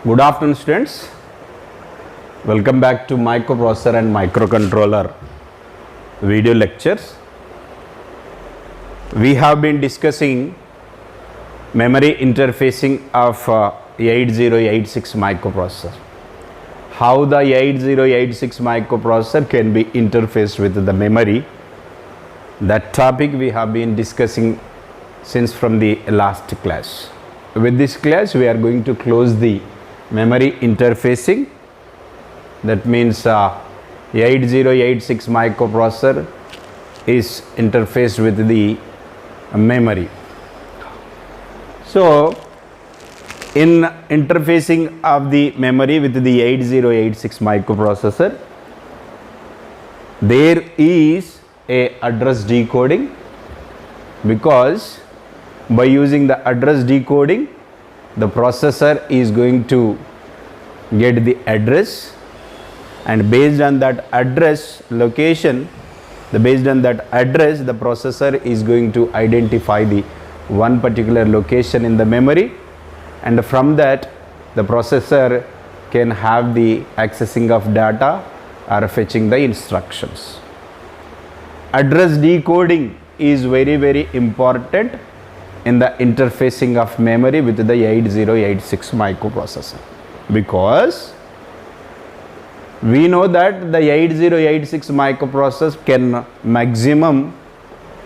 Good afternoon, students. Welcome back to microprocessor and microcontroller video lectures. We have been discussing memory interfacing of 8086 microprocessor. How the 8086 microprocessor can be interfaced with the memory. That topic we have been discussing since from the last class. With this class we are going to close the memory interfacing. That means 8086 microprocessor is interfaced with the memory. So in interfacing of the memory with the 8086 microprocessor, there is a address decoding, because by using the address decoding the processor is going to get the address, and based on that address location, the processor is going to identify the one particular location in the memory, and from that the processor can have the accessing of data or fetching the instructions. Address decoding is very important in the interfacing of memory with the 8086 microprocessor, because we know that the 8086 microprocessor can maximum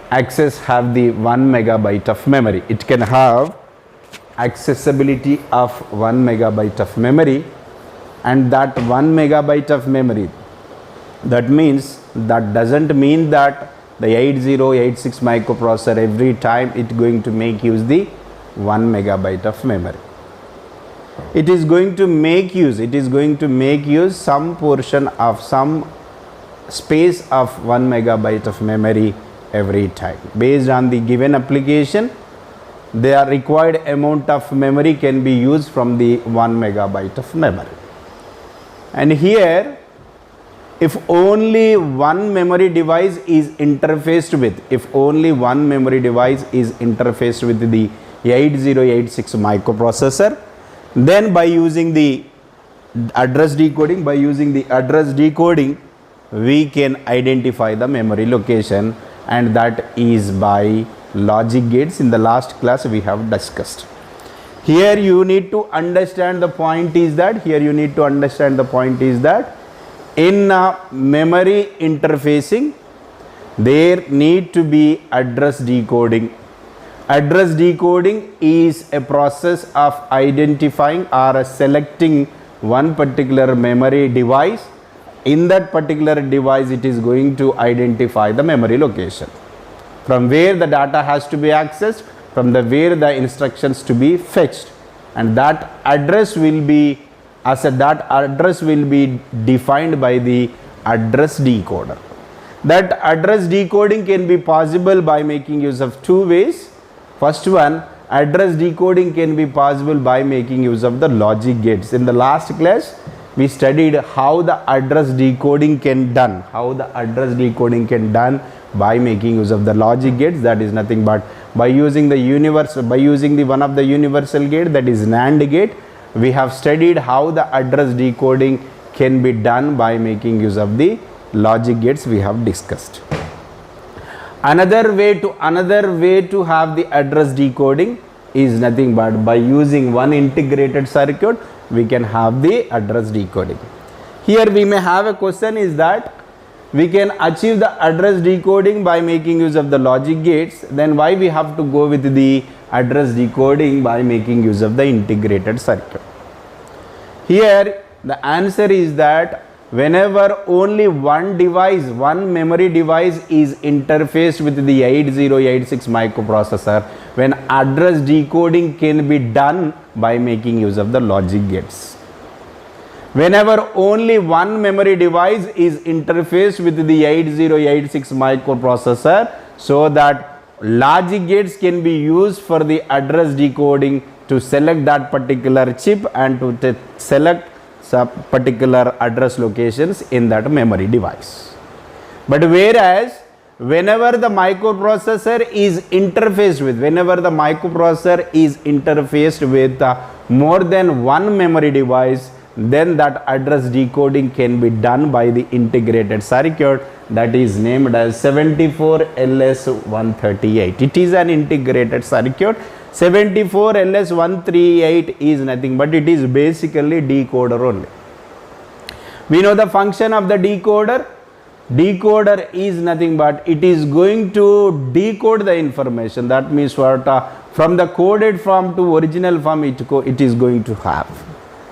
access have the 1 megabyte of memory. It can have accessibility of 1 megabyte of memory, and that 1 megabyte of memory, that doesn't mean that the 8086 microprocessor every time it going to make use the 1 megabyte of memory. It is going to make use some portion of some space of 1 megabyte of memory every time. Based on the given application, the required amount of memory can be used from the 1 megabyte of memory. And here, if only one memory device is interfaced with, the 8086 microprocessor, then by using the address decoding, we can identify the memory location, and that is by logic gates. In the last class we have discussed. Here you need to understand the point is that in memory interfacing there need to be address decoding. Address decoding is a process of identifying or selecting one particular memory device. In that particular device it is going to identify the memory location, from where the data has to be accessed, from where the instructions to be fetched, and that address will be defined by the address decoder. That address decoding can be possible by making use of two ways. First one, address decoding can be possible by making use of the logic gates. In the last class we studied how the address decoding can done by making use of the logic gates. That is nothing but by using the one of the universal gate, that is NAND gate. We have studied how the address decoding can be done by making use of the logic gates. We have discussed. Another way to have the address decoding is nothing but by using one integrated circuit we can have the address decoding. Here we may have a question is that we can achieve the address decoding by making use of the logic gates, then why we have to go with the address decoding by making use of the integrated circuit? Here the answer is that whenever only one memory device is interfaced with the 8086 microprocessor, when address decoding can be done by making use of the logic gates. Whenever only one memory device is interfaced with the 8086 microprocessor, so that logic gates can be used for the address decoding to select that particular chip and to select some particular address locations in that memory device. But whereas whenever the microprocessor is interfaced with more than one memory device, then that address decoding can be done by the integrated circuit that is named as 74LS138. It is an integrated circuit. 74LS138 is nothing but it is basically decoder only. We know the function of the decoder. Decoder is nothing but it is going to decode the information. That means what from the coded form to original form it is going to have.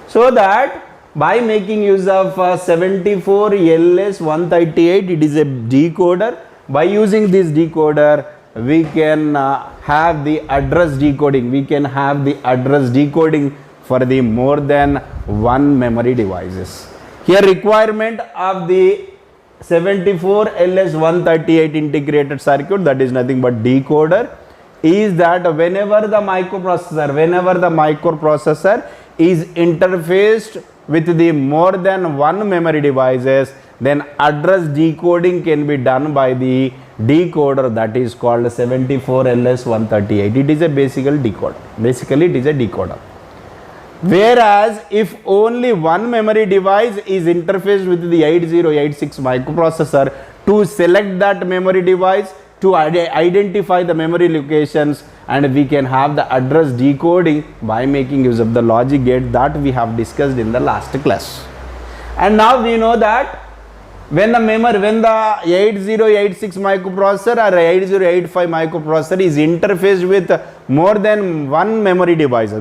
So that by making use of 74LS138, it is a decoder. By using this decoder, we can have the address decoding. We can have the address decoding for the more than one memory devices. Here requirement of the 74LS138 integrated circuit, that is nothing but decoder, is that whenever the microprocessor is interfaced with the more than one memory devices, then address decoding can be done by the decoder that is called 74LS138. It is a basically a decoder. Whereas if only one memory device is interfaced with the 8086 microprocessor, to select that memory device, to identify the memory locations, and we can have the address decoding by making use of the logic gate that we have discussed in the last class. And now we know that when the 8086 microprocessor or 8085 microprocessor is interfaced with more than one memory device,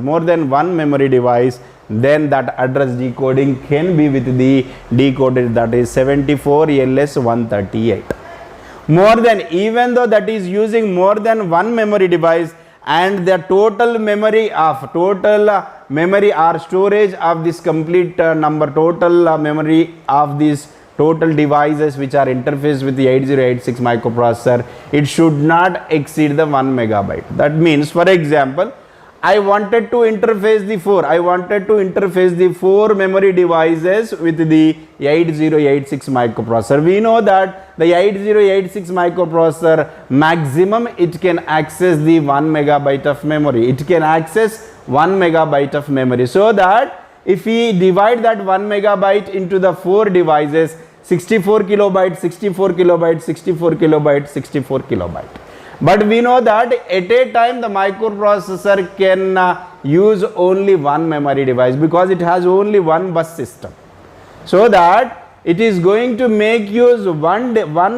then that address decoding can be with the decoder that is 74LS138. More than, even though that is using more than one memory device, and the total memory or storage of this complete memory of these total devices which are interfaced with the 8086 microprocessor, it should not exceed the 1 megabyte. That means, for example, I wanted to interface the four memory devices with the 8086 microprocessor. We know that the 8086 microprocessor maximum it can access the 1 megabyte of memory. It can access 1 megabyte of memory. So that if we divide that 1 megabyte into the four devices, 64 kilobyte, 64 kilobyte, 64 kilobyte, 64 kilobyte. But we know that at a time the microprocessor can use only one memory device because it has only one bus system. So that it is going to make use one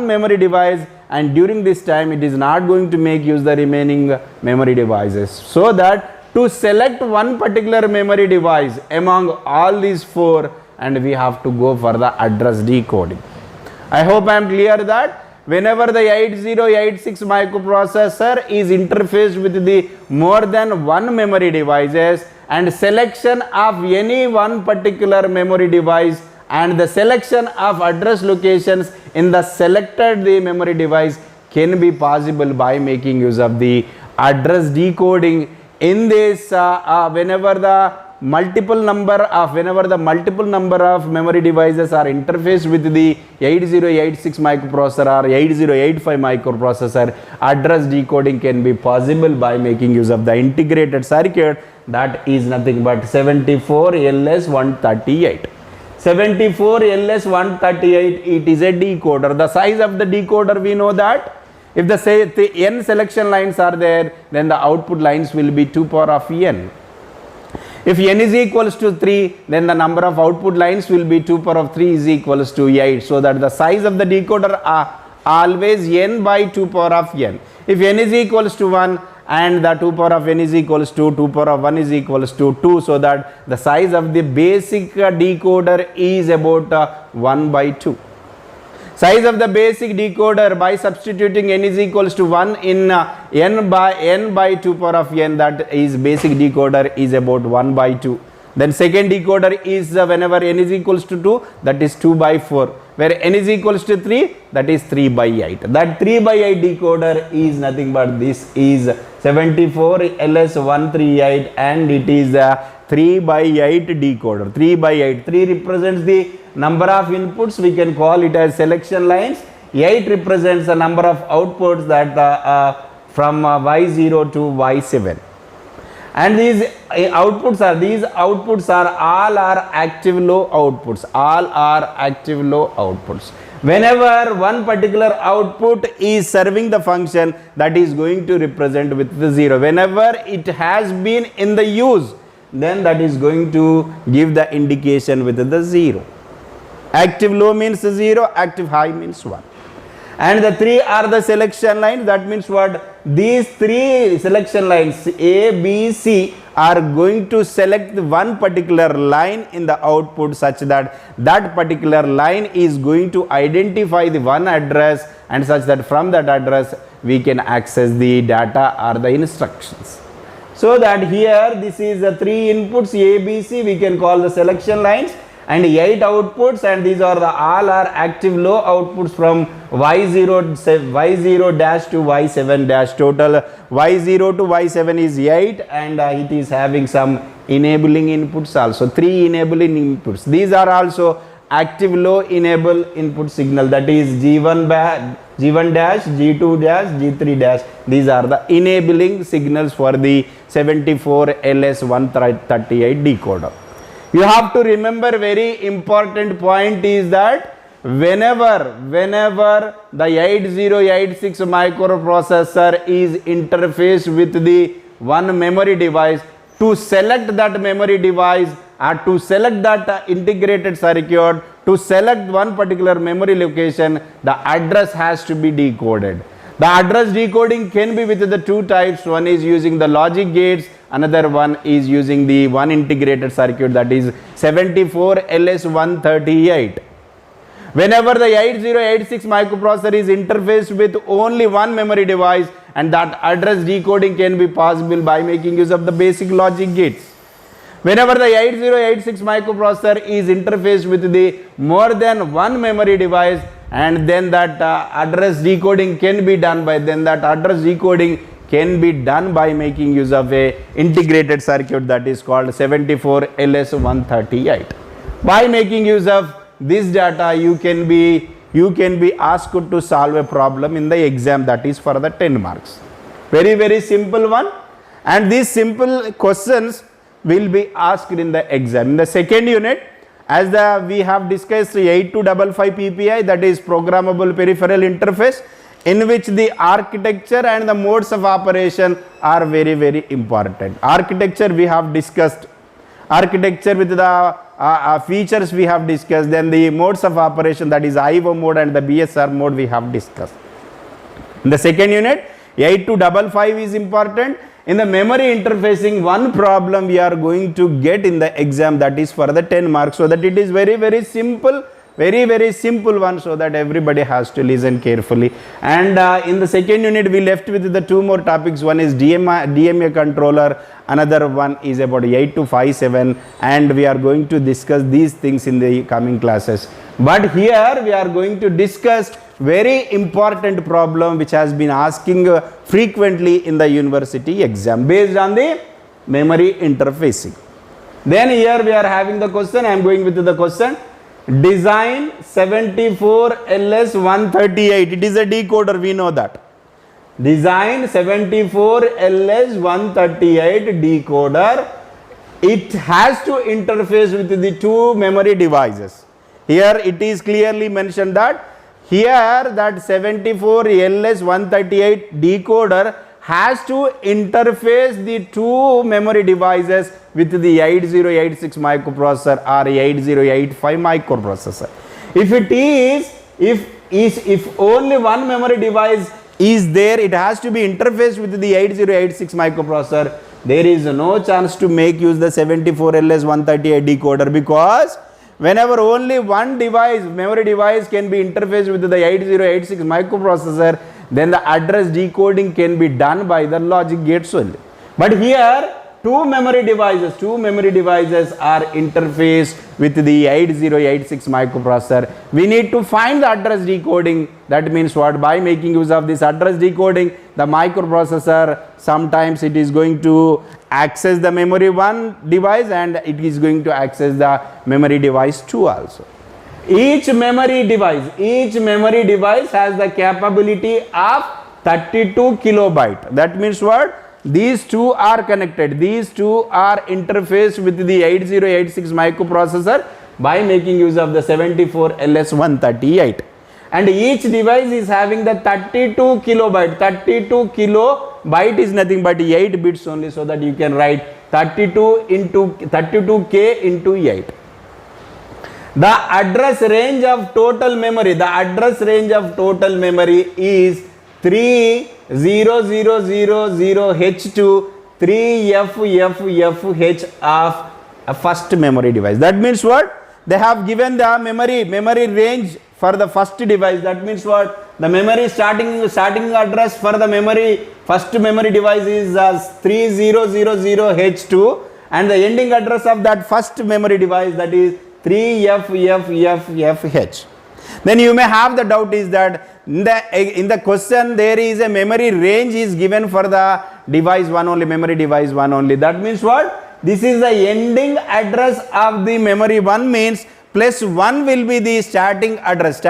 memory device, and during this time it is not going to make use the remaining memory devices. So that to select one particular memory device among all these four, and we have to go for the address decoding. I hope I am clear that whenever the 8086 microprocessor is interfaced with the more than one memory devices, and selection of any one particular memory device and the selection of address locations in the selected memory device can be possible by making use of the address decoding. In this whenever the multiple number of memory devices are interfaced with the 8086 microprocessor or 8085 microprocessor, address decoding can be possible by making use of the integrated circuit that is nothing but 74LS138. 74LS138, it is a decoder. The size of the decoder, we know that if the n selection lines are there, then the output lines will be 2 power of n. If n is equals to 3, then the number of output lines will be 2 power of 3 is equals to 8. So that the size of the decoder are always n by 2 power of n. If n is equals to 1 and the 2 power of n is equals to 2 power of 1 is equals to 2, so that the size of the basic decoder is about 1 by 2. Size of the basic decoder by substituting n is equals to 1 in n by 2 power of n, that is basic decoder is about 1 by 2. Then second decoder is whenever n is equals to 2, that is 2 by 4. Where n is equals to 3, that is 3 by 8. That 3 by 8 decoder is nothing but this is 74LS138, and it is a 3 by 8 decoder. 3 by 8. 3 represents the number of inputs, we can call it as selection lines. 8 represents the number of outputs that from Y0 to Y7. And these outputs are all active low outputs, all are active low outputs. Whenever one particular output is serving the function, that is going to represent with the 0. Whenever it has been in the use, then that is going to give the indication with the 0. Active low means 0, active high means 1. And the 3 are the selection lines. That means what? These 3 selection lines A, B, C are going to select one particular line in the output such that that particular line is going to identify the one address, and such that from that address we can access the data or the instructions. So that here this is the 3 inputs A, B, C, we can call the selection lines, and 8 outputs, and these are all are active low outputs from Y0 dash to Y7 dash. Total Y0 to Y7 is 8, and it is having some enabling inputs also, 3 enabling inputs. These are also active low enable input signal, that is G1 dash, G2 dash, G3 dash. These are the enabling signals for the 74LS138 decoder. You have to remember very important point is that whenever the 8086 microprocessor is interfaced with the one memory device, to select that memory device or to select that integrated circuit, to select one particular memory location, the address has to be decoded. The address decoding can be with the 2 types. One is using the logic gates, another one is using the one integrated circuit, that is 74LS138. Whenever the 8086 microprocessor is interfaced with only one memory device, and that address decoding can be possible by making use of the basic logic gates. Whenever the 8086 microprocessor is interfaced with the more than one memory device, and then that address decoding can be done by making use of a integrated circuit, that is called 74LS138. By making use of this data, you can be asked to solve a problem in the exam, that is for the 10 marks. Very simple one, and these simple questions will be asked in the exam. In the second unit, as we have discussed 8255 PPI, that is programmable peripheral interface, in which the architecture and the modes of operation are very important. Architecture we have discussed, architecture with the features we have discussed, then the modes of operation, that is IO mode and the BSR mode we have discussed. In the second unit, 8255 is important. In the memory interfacing, one problem we are going to get in the exam, that is for the 10 marks, so that it is very simple, very simple one, so that everybody has to listen carefully. And in the second unit we left with the 2 more topics. One is DMA controller, another one is about 8257, and we are going to discuss these things in the coming classes. But here we are going to discuss very important problem which has been asking frequently in the university exam based on the memory interfacing. Then here we are having the question, I am going with the question. Design 74LS138, it is a decoder, we know that. Design 74LS138 decoder, it has to interface with the 2 memory devices. Here it is clearly mentioned that here that 74LS138 decoder has to interface the 2 memory devices with the 8086 microprocessor or 8085 microprocessor. If it is, if only one memory device is there, it has to be interfaced with the 8086 microprocessor. There is no chance to make use the 74LS138 decoder, because whenever only one device, memory device can be interfaced with the 8086 microprocessor, then the address decoding can be done by the logic gates only. But here two memory devices are interfaced with the 8086 microprocessor. We need to find the address decoding. That means what? By making use of this address decoding, the microprocessor, sometimes it is going to access the memory 1 device and it is going to access the memory device 2 also. Each memory device has the capability of 32 kilobyte. That means what? these two are connected. These two are interfaced with the 8086 microprocessor by making use of the 74LS138. And each device is having the 32 kilobyte. 32 kilobyte is nothing but 8 bits only, so that you can write 32K into 8. The address range of total memory, is 30000H to 3FFFH of a first memory device. That means what? They have given the memory range for the first device. That means what? The memory starting address for the first memory device is 3000H2, and the ending address of that first memory device, that is 3FFFH. Then you may have the doubt is that in the question there is a memory range is given for the device 1 only, memory device 1 only. That means what? This is the ending address of the memory 1, means plus 1 will be the starting address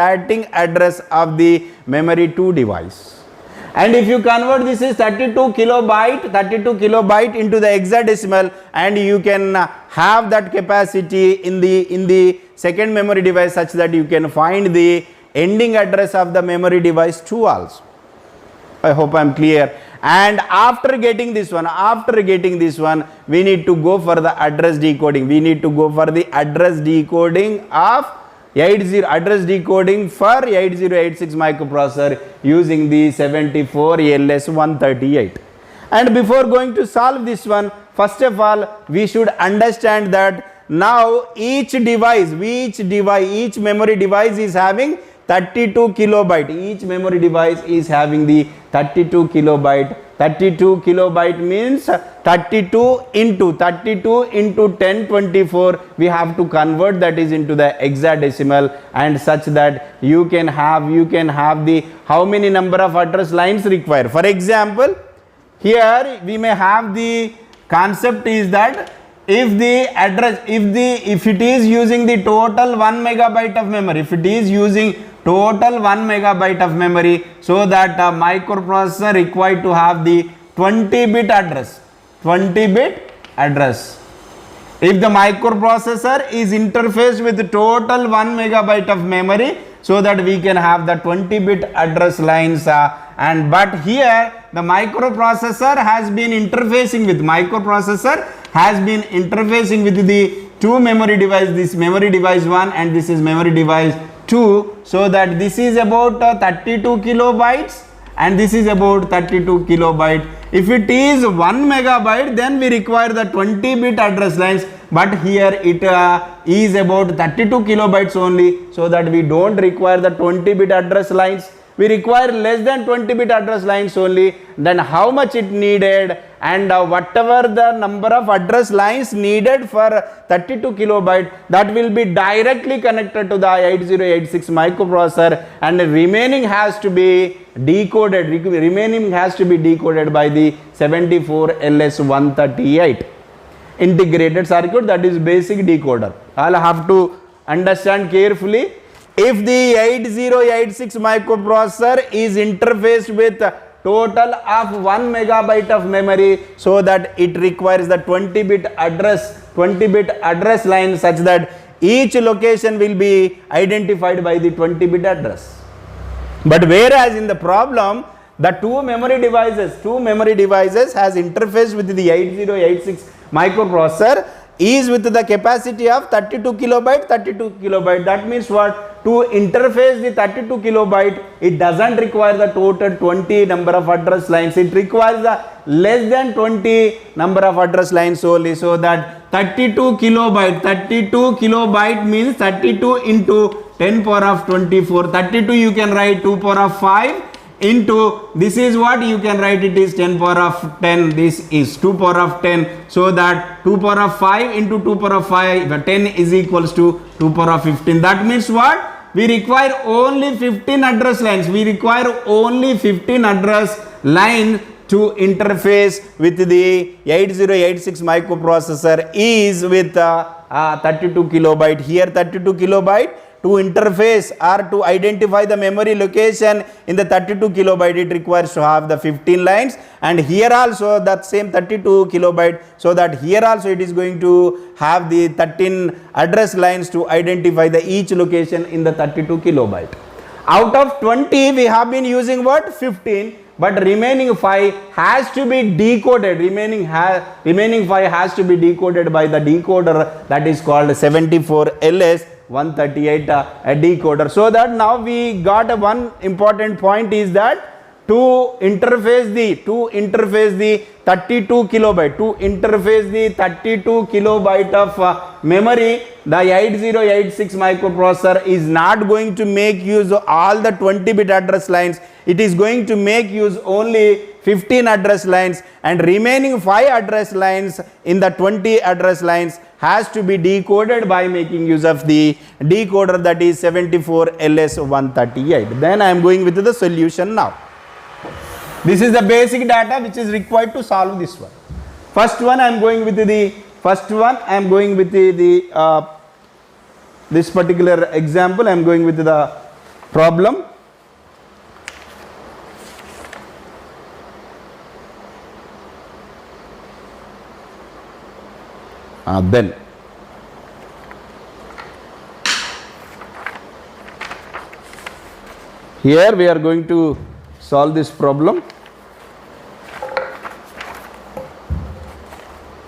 of the memory 2 device. And if you convert, this is 32 kilobyte into the hexadecimal, and you can have that capacity in the second memory device, such that you can find the ending address of the memory device 2 also. I hope I am clear. And after getting this one, we need to go for the address decoding. We need to go for the address decoding of address decoding for 8086 microprocessor using the 74LS138. And before going to solve this one, first of all, we should understand that now each memory device is having 32 kilobyte. Each memory device is having the 32 kilobyte. 32 kilobyte means 32 into 1024. We have to convert that is into the hexadecimal, and such that you can have the how many number of address lines required. For example, here we may have the concept is that if it is using the total 1 megabyte of memory, total 1 megabyte of memory, so that a microprocessor required to have the 20-bit address. If the microprocessor is interfaced with the total 1 megabyte of memory, so that we can have the 20-bit address lines. But here the microprocessor has been interfacing with the two memory device, this memory device 1 and this is memory device 2, so that this is about 32 kilobytes and this is about 32 kilobyte. If it is 1 megabyte, then we require the 20-bit address lines, but here it is about 32 kilobytes only, so that we don't require the 20-bit address lines. We require less than 20-bit address lines only. Then how much it needed, and whatever the number of address lines needed for 32 kilobyte, that will be directly connected to the 8086 microprocessor, and the remaining has to be decoded. By the 74LS138 integrated circuit, that is basic decoder. I'll have to understand carefully. If the 8086 microprocessor is interfaced with total of 1 megabyte of memory, so that it requires the 20-bit address line, such that each location will be identified by the 20-bit address. But whereas in the problem, the two memory devices has interfaced with the 8086 microprocessor is with the capacity of 32 kilobyte. That means what? To interface the 32 kilobyte, it doesn't require the total 20 number of address lines. It requires the less than 20 number of address lines only, so that 32 kilobyte means 32 into 10 power of 24. 32 you can write 2 power of 5 into, this is what you can write, it is 10 power of 10, this is 2 power of 10, so that 2 power of 5 into 2 power of 5, 10 is equals to 2 power of 15. That means what? We require only 15 address lines. to interface with the 8086 microprocessor is with 32 kilobyte. Here 32 kilobyte, to interface or to identify the memory location in the 32 kilobyte, it requires to have the 15 lines, and here also that same 32 kilobyte, so that here also it is going to have the 13 address lines to identify the each location in the 32 kilobyte. Out of 20 we have been using what? 15, but remaining 5 has to be decoded. Remaining 5 has to be decoded by the decoder that is called 74LS138 a decoder. So that now we got one important point is that to interface the 32 kilobyte, to interface the 32 kilobyte of memory, the 8086 microprocessor is not going to make use of all the 20-bit address lines. It is going to make use only 15 address lines, and remaining 5 address lines in the 20 address lines has to be decoded by making use of the decoder that is 74LS138. Then I am going with the solution now. This is the basic data which is required to solve this one. First one I am going with this particular example. I am going with the problem. Then here we are going to solve this problem.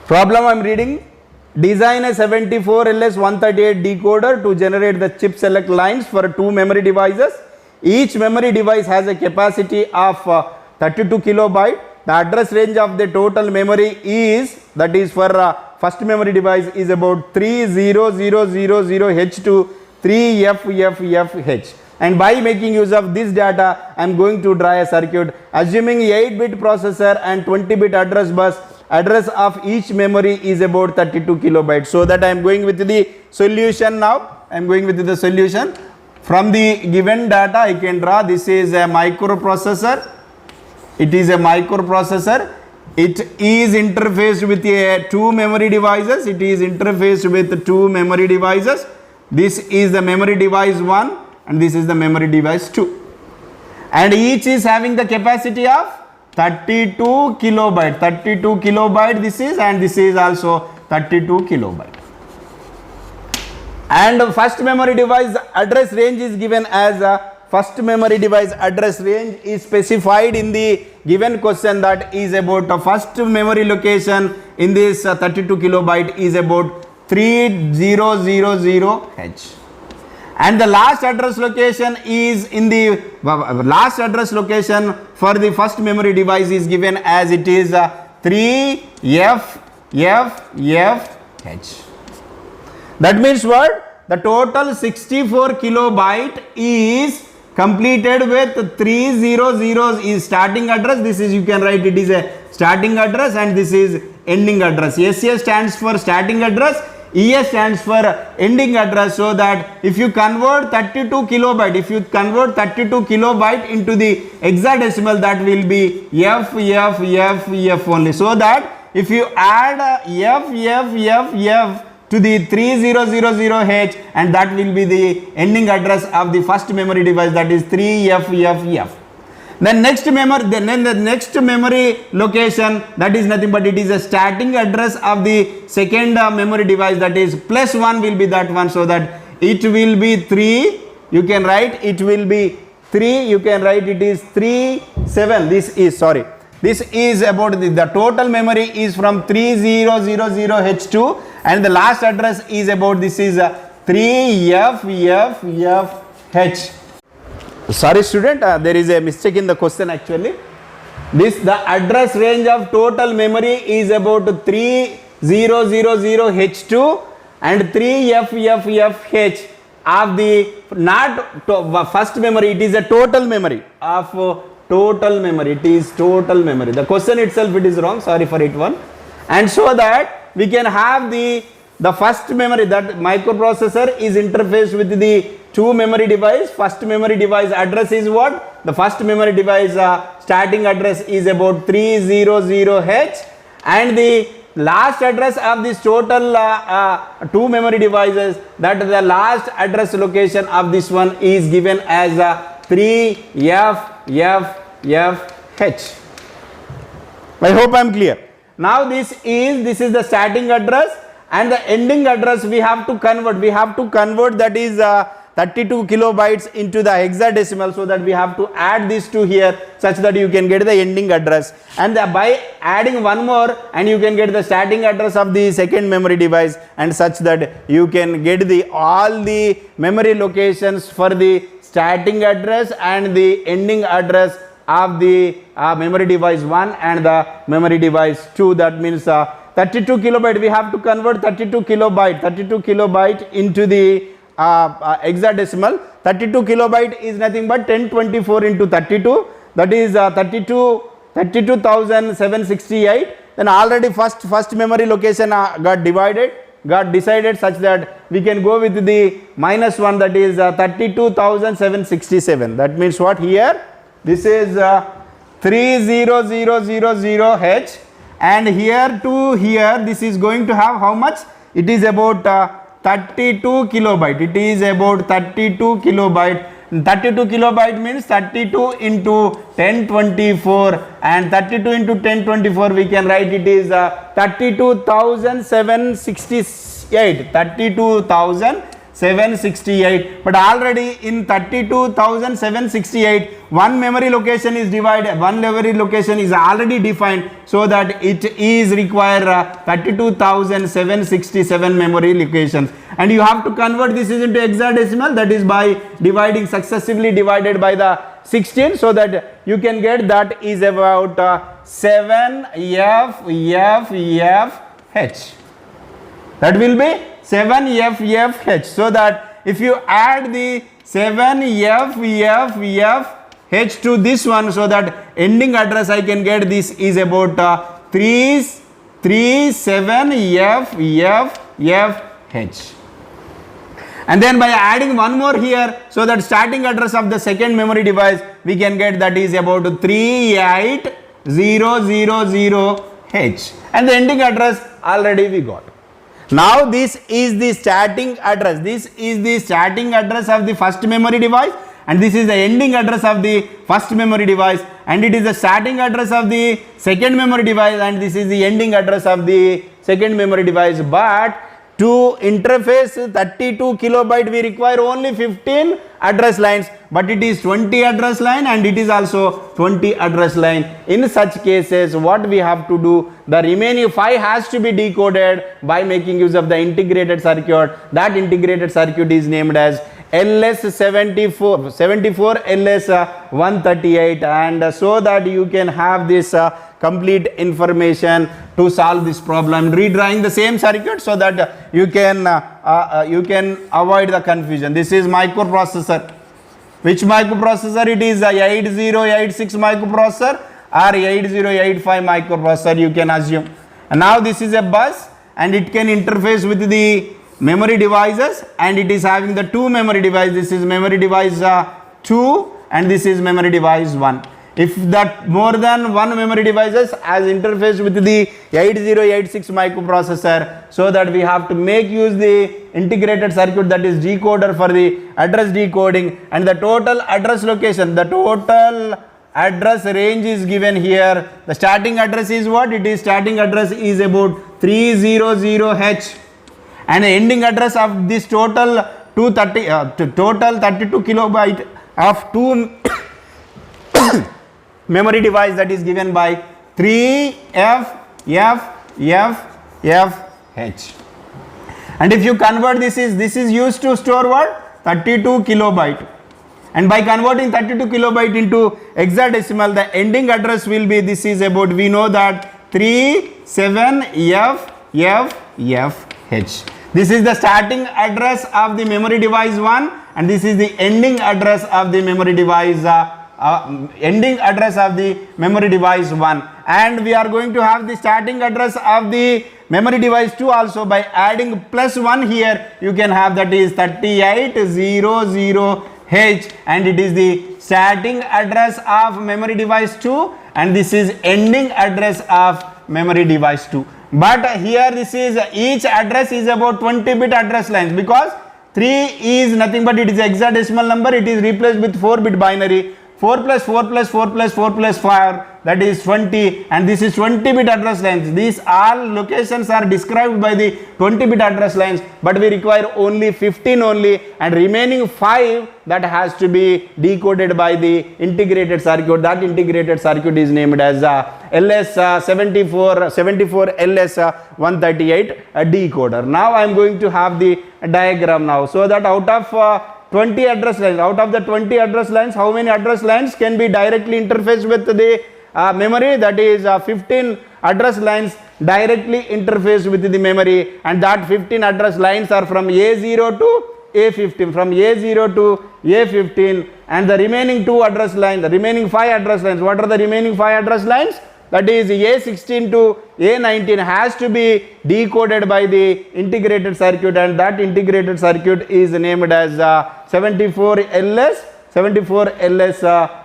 Problem I am reading: design a 74LS138 decoder to generate the chip select lines for 2 memory devices. Each memory device has a capacity of 32 kilobyte. The address range of the total memory is, that is for first memory device, is about 30000H to 3FFFH. And by making use of this data, I am going to draw a circuit assuming 8-bit processor and 20-bit address bus. Address of each memory is about 32 kilobytes. So that I am going with the solution now. I am going with the solution. From the given data, I can draw. This is a microprocessor. It is a microprocessor. It is interfaced with 2 memory devices. It is interfaced with 2 memory devices. This is the memory device 1 and this is the memory device 2. And each is having the capacity of 32 kilobyte. 32 kilobyte this is, and this is also 32 kilobyte. And first memory device address range is given as first memory device address range is specified in the given question, that is about the first memory location in this 32 kilobyte is about 3000H. And the last address location is in the last address location for the first memory device is given as it is 3FFFH. That means what? The total 64 kilobyte is completed with 300 is starting address. This is, you can write it is a starting address and this is ending address. SS stands for starting address, ES stands for ending address. So that if you convert 32 kilobyte, into the hexadecimal, that will be FFFF only. So that if you add FFFF to the 3000H, and that will be the ending address of the first memory device, that is 3FFF. Then next memory, then the next memory location, that is nothing but it is a starting address of the second memory device, that is +1 will be that one. So that it will be 3, you can write it will be 3, you can write it is 37. This is about the total memory is from 3000H2 and the last address is about this is 3FFFH. Sorry student, there is a mistake in the question actually. The address range of total memory is about 3000H2 and 3FFFH of the first memory. It is a total memory of total memory. It is total memory. The question itself it is wrong. Sorry for it one. And so that we can have the first memory, that microprocessor is interfaced with the 2 memory device. First memory device address is what? The first memory device starting address is about 300H and the last address of this total two memory devices, that the last address location of this one is given as 3FFFH. I hope I am clear. Now this is the starting address, and the ending address we have to convert. We have to convert, that is 32 kilobytes into the hexadecimal, so that we have to add these two here such that you can get the ending address, and by adding one more and you can get the starting address of the second memory device, and such that you can get the all the memory locations for the starting address and the ending address of the memory device 1 and the memory device 2. That means 32 kilobyte, we have to convert 32 kilobyte into the hexadecimal. 32 kilobyte is nothing but 1024 into 32, that is 32,768. Then already first memory location got decided such that we can go with the -1, that is 32,767. That means what here? This is 30000H, and here to here this is going to have how much? It is about 32 kilobyte. It is about 32 kilobyte. 32 kilobyte means 32 into 1024, and 32 into 1024 we can write it is 32,768. 32,768. But already in 32,768 one memory location is divided, one memory location is already defined, so that it is require 32,767 memory locations, and you have to convert this into hexadecimal, that is by dividing successively divided by the 16, so that you can get that is about 7FFFH. That will be 7FFH. So that if you add the 7FFFH to this one, so that ending address I can get this is about 337FFFH. And then by adding one more here, so that starting address of the second memory device we can get that is about 38000H, and the ending address already we got. Now this is the starting address. This is the starting address of the first memory device, and this is the ending address of the first memory device, and it is the starting address of the second memory device, and this is the ending address of the second memory device. But to interface 32 kilobyte we require only 15 address lines, but it is 20 address line and it is also 20 address line. In such cases what we have to do, the remaining 5 has to be decoded by making use of the integrated circuit. That integrated circuit is named as LS74 LS138, and so that you can have this complete information to solve this problem, redrawing the same circuit, so that you can avoid the confusion. This is microprocessor. Which microprocessor? It is a 8086 microprocessor or 8085 microprocessor, you can assume. And now this is a bus, and it can interface with the memory devices, and it is having the two memory devices. This is memory device 2 and this is memory device 1. If that more than one memory devices has interfaced with the 8086 microprocessor, so that we have to make use the integrated circuit, that is decoder for the address decoding, and the total address location, the total address range is given here. The starting address is what? It is starting address is about 300H, and the ending address of this total 32 kilobyte of two memory device, that is given by 3FFFH. And if you convert this is used to store what? 32 kilobyte. And by converting 32 kilobyte into hexadecimal, the ending address will be, this is about, we know that 37FFFH. This is the starting address of the memory device 1, and this is the ending address of the memory device 1, and we are going to have the starting address of the memory device 2 also. By adding +1 here, you can have, that is 3800H, and it is the starting address of memory device 2, and this is ending address of memory device 2. but here this is each address is about 20-bit address lines, because 3 is nothing but it is hexadecimal number, it is replaced with 4-bit binary. 4 plus 4 plus 4 plus 4 plus 5, that is 20, and this is 20-bit address lines. These all locations are described by the 20-bit address lines, but we require only 15 only, and remaining 5 that has to be decoded by the integrated circuit. That integrated circuit is named as LS74 LS138 decoder. Now I am going to have the diagram now, so that out of 20 address lines, out of the 20 address lines, how many address lines can be directly interfaced with the memory? That is 15 address lines directly interfaced with the memory, and that 15 address lines are from A0 to A15, from A0 to A15, and the remaining 2 address lines, the remaining 5 address lines, what are the remaining 5 address lines? That is A16 to A19 has to be decoded by the integrated circuit, and that integrated circuit is named as 74LS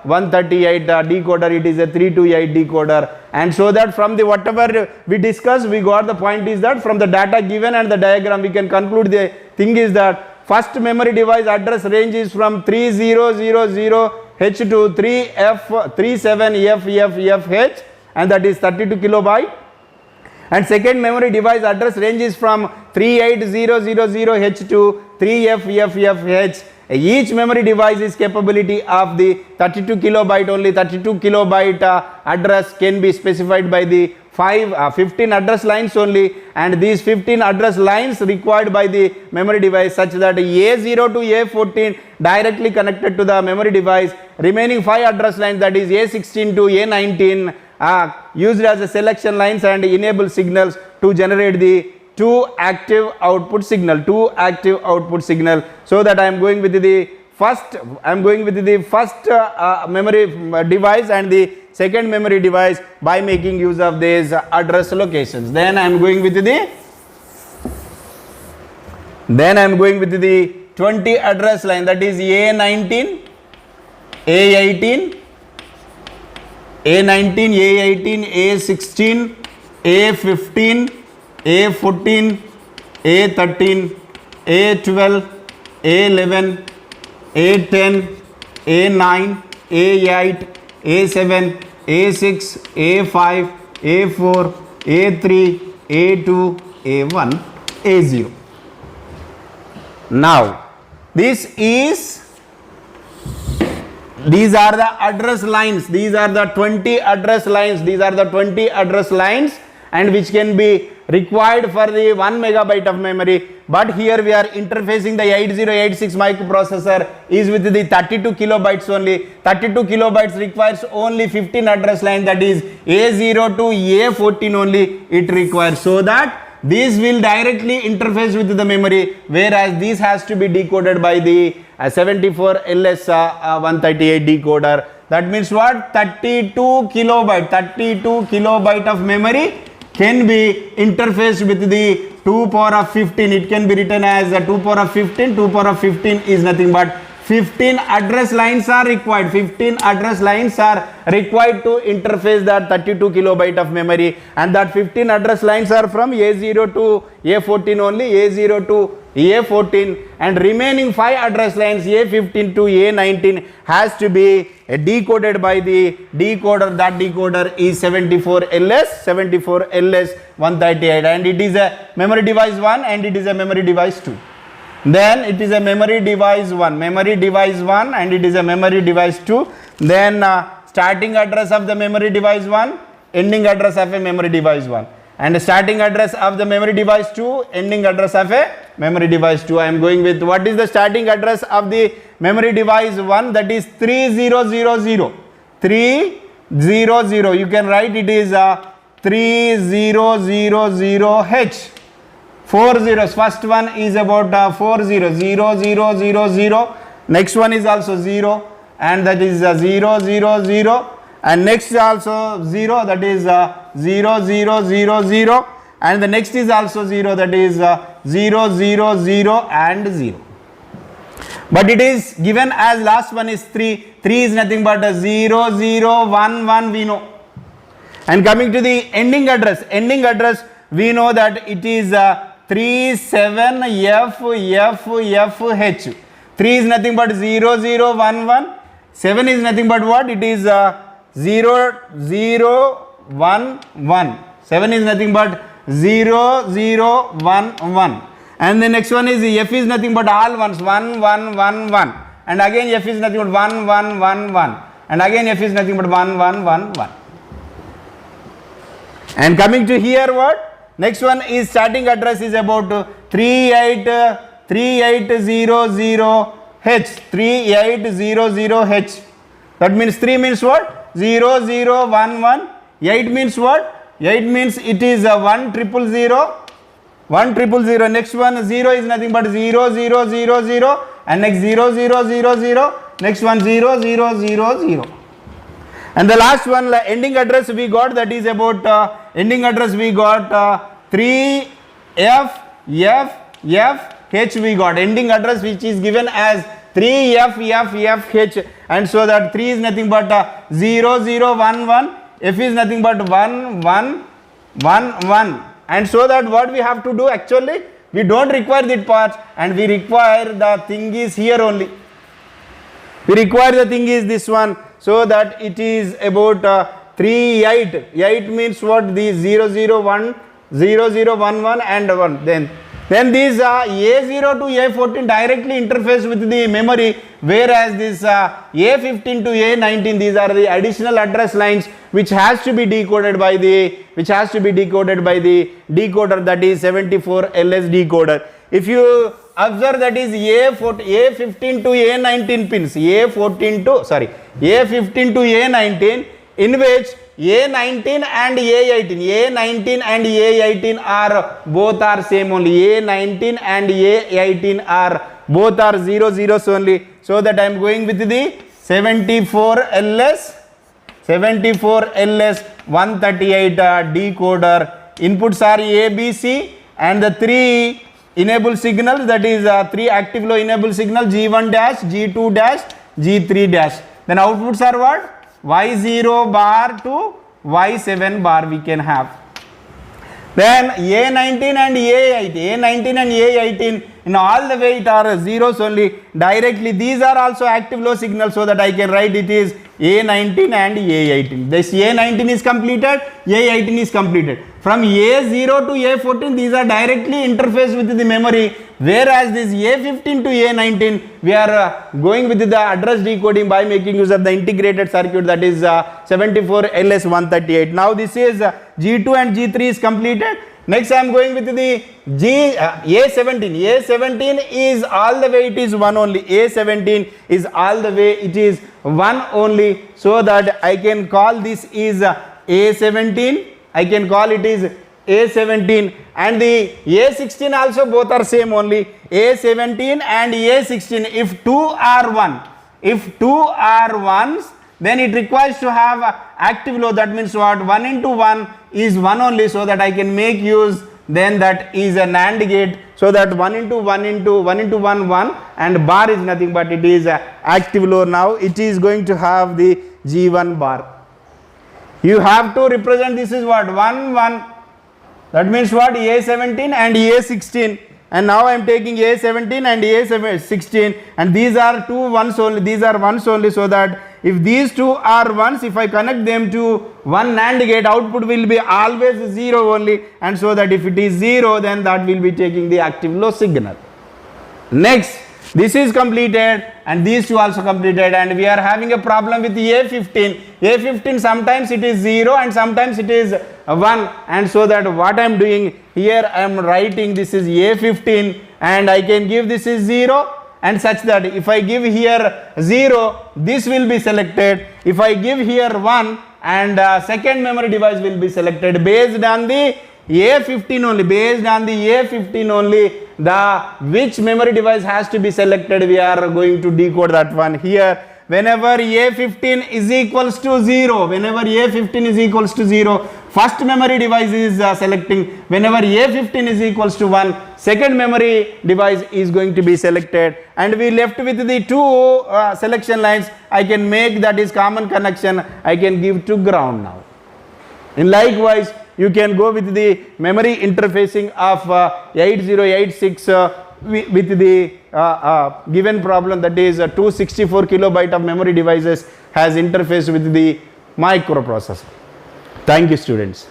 138 decoder. It is a 3 to 8 decoder, and so that from the whatever we discussed, we got the point is that from the data given and the diagram we can conclude the thing is that first memory device address range is from 3000H to 37FFFH, and that is 32 kilobyte, and second memory device address range is from 38000H to 3FFFH. Each memory device is capability of the 32 kilobyte only. 32 kilobyte address can be specified by the 15 address lines only, and these 15 address lines required by the memory device such that A0 to A14 directly connected to the memory device. Remaining 5 address lines, that is A16 to A19, used as a selection lines and enable signals to generate the two active output signal, so that I am going with the first memory device and the second memory device by making use of these address locations. Then I am going with the 20 address line, that is A19, A18, A16, A15, A14, A13, A12, A11, A10, A9, A8, A7, A6, A5, A4, A3, A2, A1, A0. Now, these are the address lines, these are the 20 address lines, and which can be required for the 1 megabyte of memory, but here we are interfacing the 8086 microprocessor is with the 32 kilobytes only. 32 kilobytes requires only 15 address line, that is A0 to A14 only it requires, so that this will directly interface with the memory, whereas this has to be decoded by the 74LS138 decoder. That means what? 32 kilobyte of memory can be interfaced with the 2 power of 15. It can be written as 2 power of 15. 2 power of 15 is nothing but 15 address lines are required. 15 address lines are required to interface that 32 kilobyte of memory, and that 15 address lines are from A0 to A14 only, A0 to A14, and remaining 5 address lines A15 to A19 has to be decoded by the decoder. That decoder is 74LS138, and it is a memory device 1 and it is a memory device 2. Then it is a memory device 1 and it is a memory device 2. Then starting address of the memory device 1, ending address of a memory device 1, and starting address of the memory device 2, ending address of a memory device 2. I am going with what is the starting address of the memory device 1, that is 3000. 300, you can write it is 3000H. 4 zeros, first one is about 4 0, 0 0 0 0, next one is also 0, and that is 0 0 0, and next also 0, that is 0 0 0 0, and the next is also 0, that is 0 0 0 and 0. But it is given as last one is 3 is nothing but a 0 0 1 1 we know. And coming to the ending address we know that it is 37FFFH. 3 is nothing but 0011. 7 is nothing but what? It is 0011. 7 is nothing but 0011. And the next one is F is nothing but all ones, 1111. And again F is nothing but 1111. And again F is nothing but 1111. And coming to here what? Next one is starting address is about 3800H. 3800H. That means 3 means what? 0011. 8 means what? 8 means it is 1000. 1000. Next one 0 is nothing but 0000. And next 0000. Next one 0000. And the last one, ending address we got, that is about ending address we got 3FFFH we got. Ending address which is given as 3FFFH, and so that 3 is nothing but 0011, F is nothing but 1111. And so that what we have to do, actually we don't require that part, and we require the thing is here only. We require the thing is this one, so that it is about 38. 8 means what? The 001, 0011 and 1. Then these A0 to A14 directly interface with the memory, whereas this A15 to A19, these are the additional address lines which has to be decoded by the decoder, that is 74LS decoder. If you observe, that is A15 to A19 pins, A15 to A19, in which A19 and A18 are both are same only. A19 and A18 are both are 00s only. So that I am going with the 74LS 138 decoder. Inputs are A, B, C, and the 3 enable signals, that is 3 active low enable signal, G1 dash, G2 dash, G3 dash. Then outputs are what? Y0 bar to Y7 bar we can have. Then A19 and A18, in all the way it are zeros only. Directly these are also active low signals, so that I can write it is A19 and A18. This A19 is completed, A18 is completed. From A0 to A14, these are directly interfaced with the memory, whereas this A15 to A19, we are going with the address decoding by making use of the integrated circuit, that is 74LS138. Now this is G2 and G3 is completed. Next I am going with the A17. A17 is all the way it is 1 only. A17 is all the way it is 1 only, so that I can call this is A17. I can call it is A17, and the A16 also both are same only. A17 and A16, if two are 1, if two are 1s, then it requires to have active low. That means what? 1 into 1 is 1 only, so that I can make use, then that is a NAND gate, so that 1 into 1 into 1 into 1 1, and bar is nothing but it is active low. Now it is going to have the G1 bar. You have to represent this is what? 1 1. That means what? A17 and A16. And now I am taking A17 and A16, and these are 2 1s only. These are 1s only, so that if these 2 are 1s, if I connect them to one NAND gate, output will be always 0 only, and so that if it is 0, then that will be taking the active low signal. Next, this is completed, and these 2 also completed, and we are having a problem with the A15. A15 sometimes it is 0 and sometimes it is 1, and so that what I am doing here, I am writing this is A15, and I can give this is 0, and such that if I give here 0, this will be selected. If I give here 1, and second memory device will be selected based on the A15 only, based on the A15 only, the which memory device has to be selected, we are going to decode that one here. Whenever A15 is equals to 0, whenever A15 is equals to 0, first memory device is selecting. Whenever A15 is equals to 1, second memory device is going to be selected, and we left with the 2 selection lines. I can make that is common connection, I can give to ground now. And likewise, you can go with the memory interfacing of 8086 with the given problem, that is 264 kilobyte of memory devices has interfaced with the microprocessor. Thank you, students.